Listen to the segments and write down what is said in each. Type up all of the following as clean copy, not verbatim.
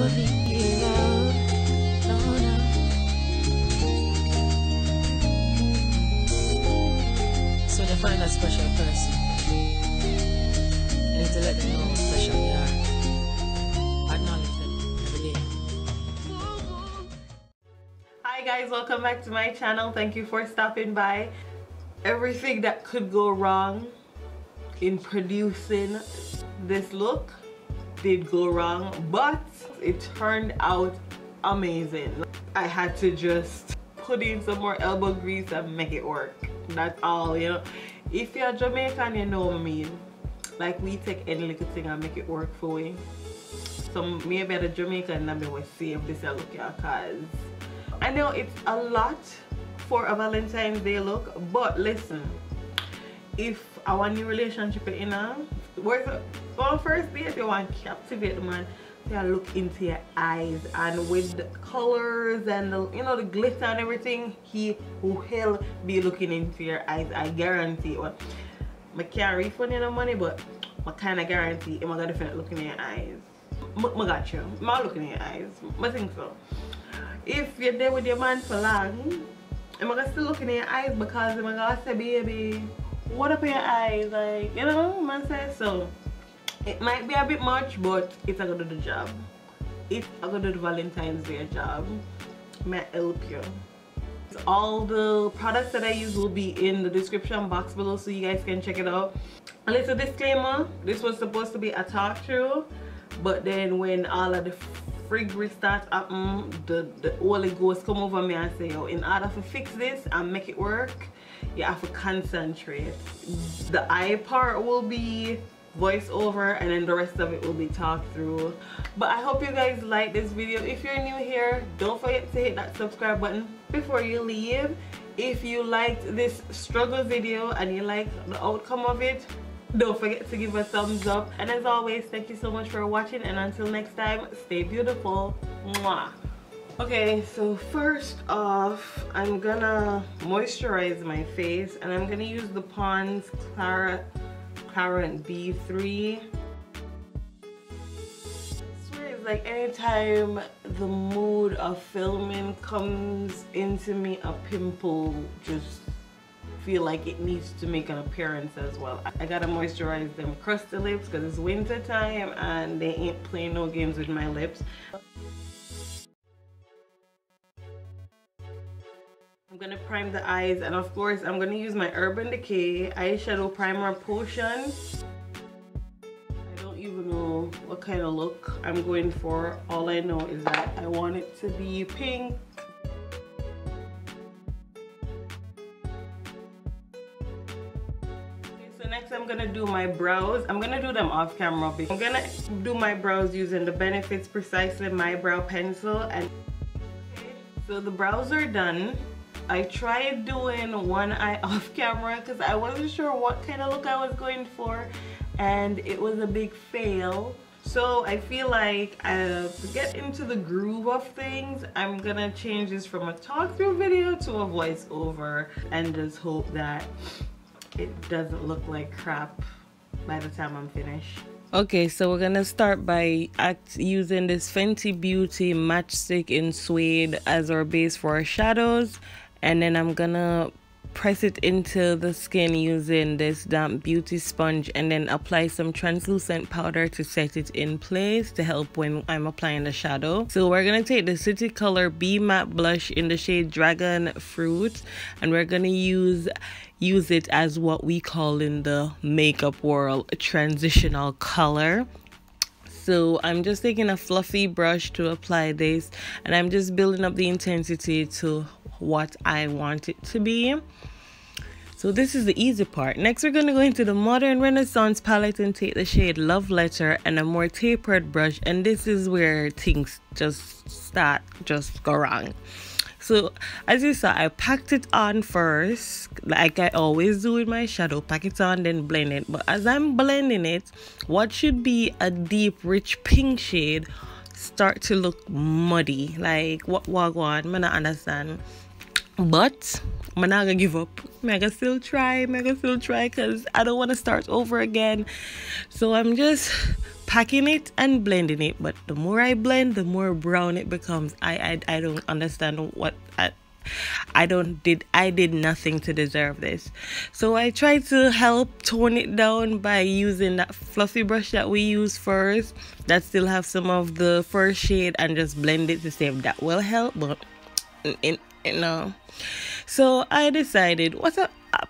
So when you find a special person, you need to let them know how special they are. Acknowledge them every day. Hi guys, welcome back to my channel. Thank you for stopping by. Everything that could go wrong in producing this look did go wrong, but it turned out amazing. I had to just put in some more elbow grease and make it work. That's all, you know. If you're Jamaican, you know what I mean. Like, we take any little thing and make it work for you. So maybe the Jamaican number will save this look here, cause I know it's a lot for a Valentine's Day look, but listen, if our new relationship is in on first date, you want to captivate the man, you look into your eyes, and with the colors and the, you know, the glitter and everything, he will be looking into your eyes. I guarantee it. Well, I can't refund you the money, but I kind of guarantee I'm gonna definitely look in your eyes. I got you. I'm looking in your eyes. I think so. If you're there with your man for long, I'm gonna still look in your eyes, because I'm gonna say, baby, what up in your eyes? Like, you know, man says so. It might be a bit much, but it's gonna do the job. It's gonna do the Valentine's Day job. Might help you. All the products that I use will be in the description box below, so you guys can check it out. A little disclaimer, this was supposed to be a talk through, but then when all of the friggery start happening, the Holy Ghost come over me and say, yo, in order to fix this and make it work, you have to concentrate. The eye part will be voiceover, and then the rest of it will be talked through. But I hope you guys like this video. If you're new here, don't forget to hit that subscribe button before you leave. If you liked this struggle video and you like the outcome of it, don't forget to give a thumbs up. And as always, thank you so much for watching, and until next time, stay beautiful. Mwah. Okay, so first off, I'm gonna moisturize my face, and I'm gonna use the Pond's Clarant B3. Like, anytime the mood of filming comes into me, a pimple just feel like it needs to make an appearance as well. I gotta moisturize them crusty lips because it's winter time and they ain't playing no games with my lips. I'm gonna prime the eyes, and of course I'm gonna use my Urban Decay eyeshadow primer potion. I don't even know what kind of look I'm going for. All I know is that I want it to be pink. Okay, so next I'm gonna do my brows. I'm gonna do them off camera. I'm gonna do my brows using the Benefits Precisely My Brow Pencil. And okay, so the brows are done. I tried doing one eye off camera because I wasn't sure what kind of look I was going for, and it was a big fail. So I feel like to get into the groove of things, I'm gonna change this from a talk through video to a voiceover, and just hope that it doesn't look like crap by the time I'm finished. Okay, so we're gonna start by using this Fenty Beauty Matchstick in Suede as our base for our shadows, and then I'm gonna press it into the skin using this damp beauty sponge, and then apply some translucent powder to set it in place to help when I'm applying the shadow. So we're gonna take the City Color B Matte blush in the shade Dragon Fruit, and we're gonna use it as what we call in the makeup world a transitional color. So I'm just taking a fluffy brush to apply this, and I'm just building up the intensity to what I want it to be. So this is the easy part. Next, we're going to go into the Modern Renaissance palette and take the shade Love Letter and a more tapered brush, and this is where things just go wrong. So as you saw, I packed it on first, like I always do with my shadow. Pack it on, then blend it. But as I'm blending it, what should be a deep, rich pink shade start to look muddy. Like, what wagwan? I don't understand. But I'm not gonna give up. I'm gonna still try because I don't want to start over again. So I'm just packing it and blending it. But the more I blend, the more brown it becomes. I don't understand what I did nothing to deserve this. So I tried to help tone it down by using that fluffy brush that we used first, that still have some of the first shade, and just blend it to see if that will help. But no. So I decided,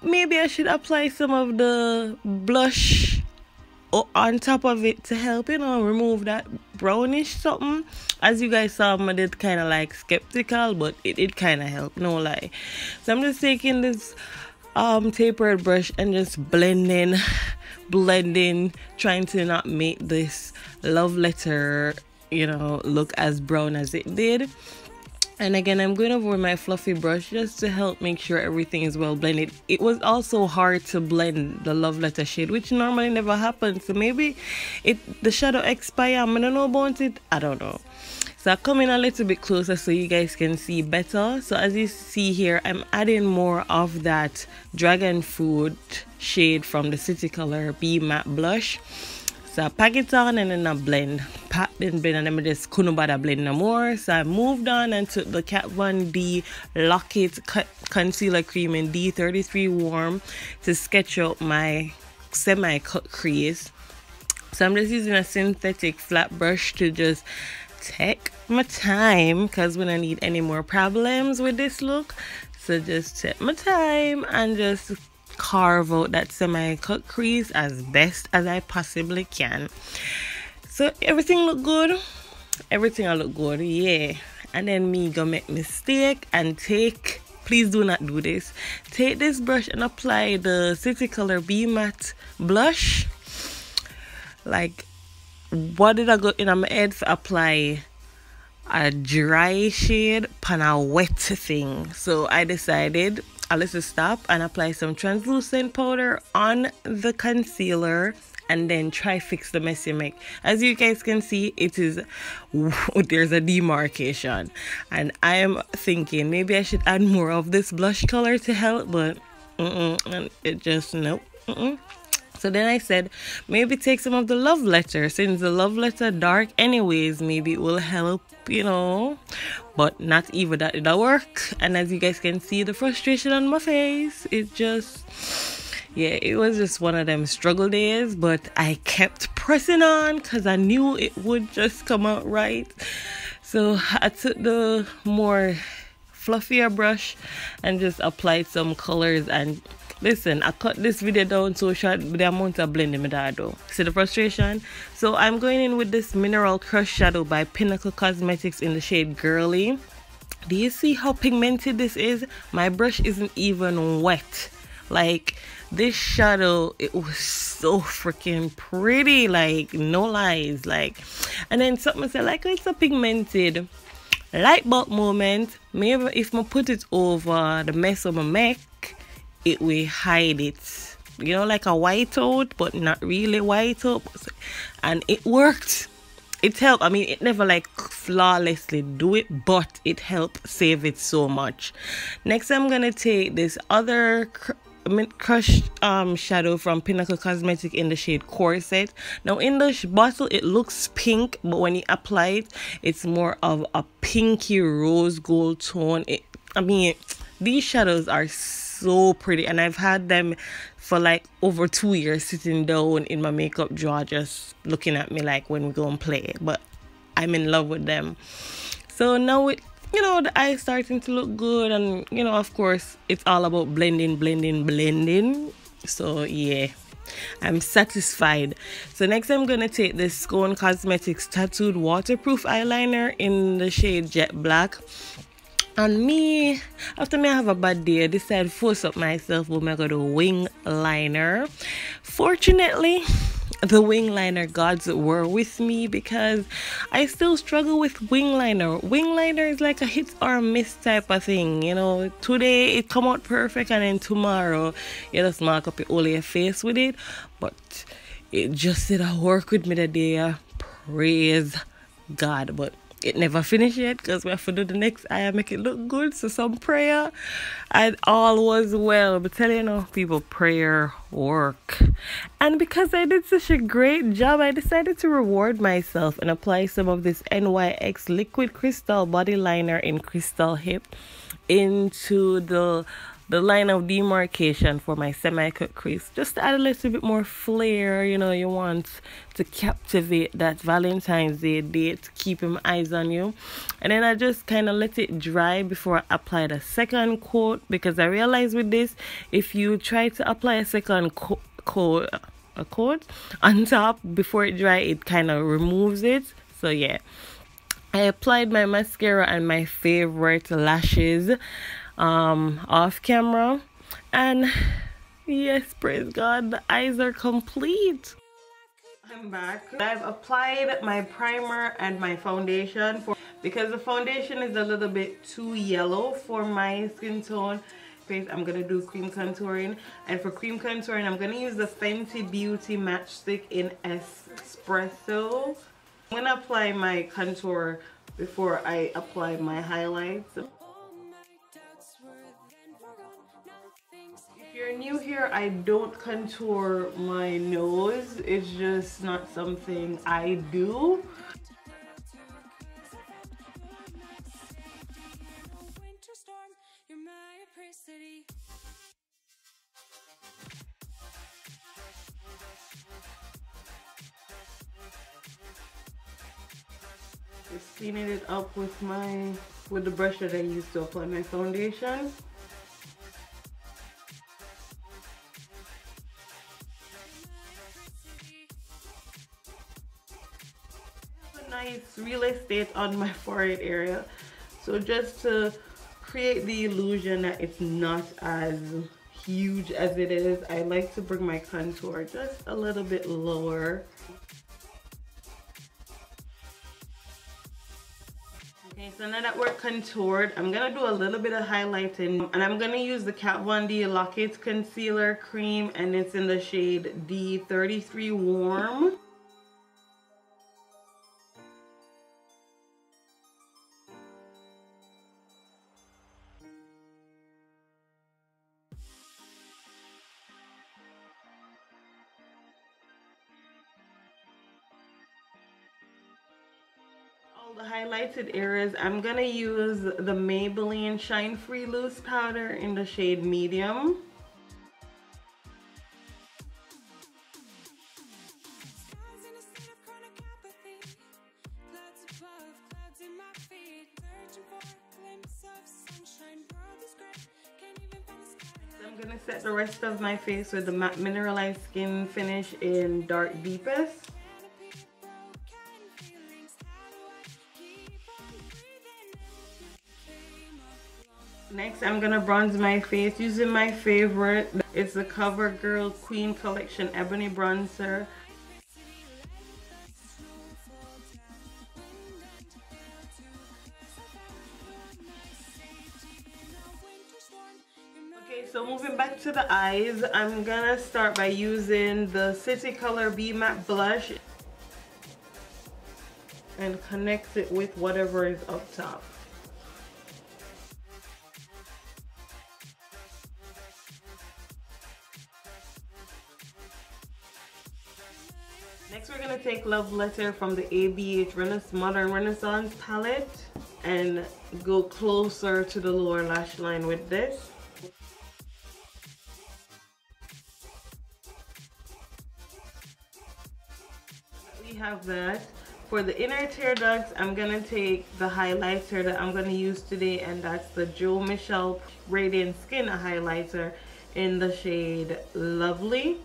maybe I should apply some of the blush on top of it to help, remove that brownish something. As you guys saw, I did kind of like skeptical, but it kind of helped, no lie. So I'm just taking this tapered brush and just blending, trying to not make this love letter, look as brown as it did. And again, I'm going over my fluffy brush just to help make sure everything is well blended. It was also hard to blend the love letter shade, which normally never happens. So maybe the shadow expire. I don't know about it. I don't know. So I come in a little bit closer so you guys can see better. So as you see here, I'm adding more of that dragon fruit shade from the City Color Be Matte Blush. So I pack it on and then I blend, and then I just couldn't bother blend no more. So I moved on and took the Kat Von D Lock It Concealer Cream in D33 Warm to sketch out my semi-cut crease. So I'm just using a synthetic flat brush to just take my time, because we don't need any more problems with this look. So just take my time and just carve out that semi-cut crease as best as I possibly can. So everything look good. Everything I look good, yeah. And then me go make mistake and please do not do this. Take this brush and apply the City Color Be Matte blush. Like, what did I go in my head for apply a dry shade pan a wet thing? So I decided let's stop and apply some translucent powder on the concealer and then try fix the mess you make. As you guys can see, there's a demarcation, and I am thinking maybe I should add more of this blush color to help, but and it just nope. So then I said, maybe take some of the love letter, since the love letter dark anyways, maybe it will help, but not even that it'll work. And as you guys can see, the frustration on my face, it was just one of them struggle days, but I kept pressing on because I knew it would just come out right. So I took the more fluffier brush and just applied some colors. And listen, I cut this video down so short with the amount of blending I do. See the frustration? So I'm going in with this Mineral Crush shadow by Pinnacle Cosmetics in the shade Girly. Do you see how pigmented this is? My brush isn't even wet. Like, this shadow, it was so freaking pretty, like, no lies. Like, and then something said, like, it's a pigmented light bulb moment. Maybe if I put it over the mess of my make, it will hide it, like a whiteout, but not really whiteout. And it worked. It helped. I mean, it never like flawlessly do it, but it helped save it so much. Next, I'm gonna take this other Crush shadow from Pinnacle Cosmetics in the shade Corset. Now in the bottle it looks pink, but when you apply it, it's more of a pinky rose gold tone. These shadows are so pretty, and I've had them for like over 2 years sitting down in my makeup drawer, just looking at me like when we go and play. But I'm in love with them. So now it, the eyes starting to look good, and of course it's all about blending. So yeah, I'm satisfied. So next I'm gonna take this Scone Cosmetics Tattooed Waterproof Eyeliner in the shade Jet Black. And after I have a bad day, I decided to force up myself when I got a wing liner. Fortunately, the wing liner gods were with me, because I still struggle with wing liner. Wing liner is like a hit or miss type of thing. Today it come out perfect, and then tomorrow you just mark up your face with it. But it just didn't work with me today. Praise God. But it never finished yet because we have to do the next eye and make it look good. So some prayer and all was well. But tell you now, people, prayer work. And because I did such a great job, I decided to reward myself and apply some of this NYX liquid crystal body liner in Crystal Hip into the line of demarcation for my semi-cut crease, just to add a little bit more flair. You know, you want to captivate that Valentine's Day date to keep him eyes on you. And then I just kind of let it dry before I apply the second coat, because I realized with this, if you try to apply a second coat on top before it dry, it kind of removes it. So yeah, I applied my mascara and my favorite lashes off camera, and yes, praise God, the eyes are complete. I'm back. I've applied my primer and my foundation because the foundation is a little bit too yellow for my skin tone. I'm gonna do cream contouring, and for cream contouring I'm gonna use the Fenty Beauty matchstick in Espresso. I'm gonna apply my contour before I apply my highlights. If you're new here, I don't contour my nose. It's just not something I do. Just cleaning it up with the brush that I used to apply my foundation. Nice real estate on my forehead area, so just to create the illusion that it's not as huge as it is, I like to bring my contour just a little bit lower. Okay, so now that we're contoured, I'm gonna do a little bit of highlighting, and I'm gonna use the Kat Von D Lock It Concealer Cream, and it's in the shade D33 Warm. The highlighted areas, I'm gonna use the Maybelline Shine Free Loose Powder in the shade Medium. I'm gonna set the rest of my face with the Matte Mineralized Skin Finish in Dark Deepest. Next, I'm gonna bronze my face using my favorite. It's the CoverGirl Queen Collection Ebony Bronzer. Okay, so moving back to the eyes, I'm gonna start by using the City Color B Matte Blush and connect it with whatever is up top. Next, we're going to take Love Letter from the ABH Modern Renaissance palette and go closer to the lower lash line with this. We have that. For the inner tear ducts, I'm going to take the highlighter that I'm going to use today, and that's the Jo Michelle Radiant Skin highlighter in the shade Lovely.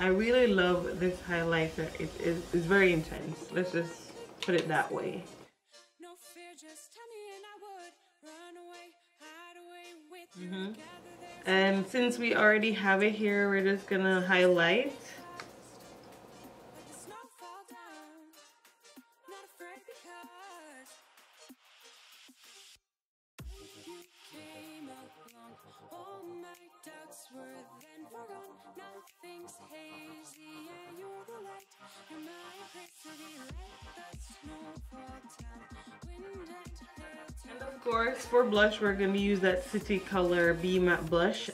I really love this highlighter. It's very intense. Let's just put it that way. And since we already have it here, we're just gonna highlight. course, for blush, we're going to use that City Color Be Matte Blush.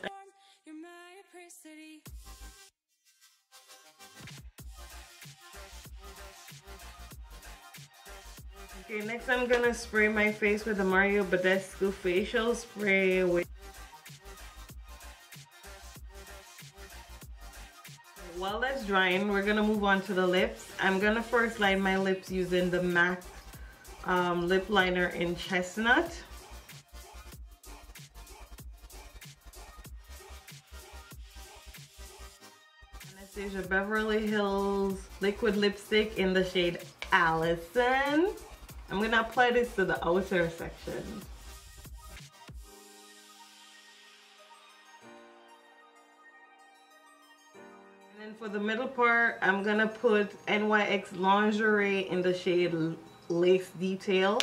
Okay, next I'm going to spray my face with the Mario Badescu Facial Spray. While that's drying, we're going to move on to the lips. I'm going to first line my lips using the MAC lip liner in Chestnut. Anastasia Beverly Hills liquid lipstick in the shade Allison. I'm going to apply this to the outer section. And then for the middle part, I'm going to put NYX Lingerie in the shade Lace Detail.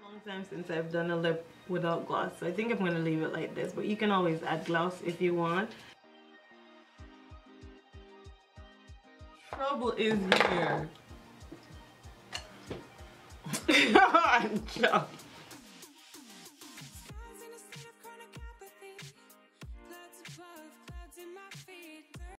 Long time since I've done a lip without gloss, so I think I'm going to leave it like this, but you can always add gloss if you want. Trouble is here. I'm joking.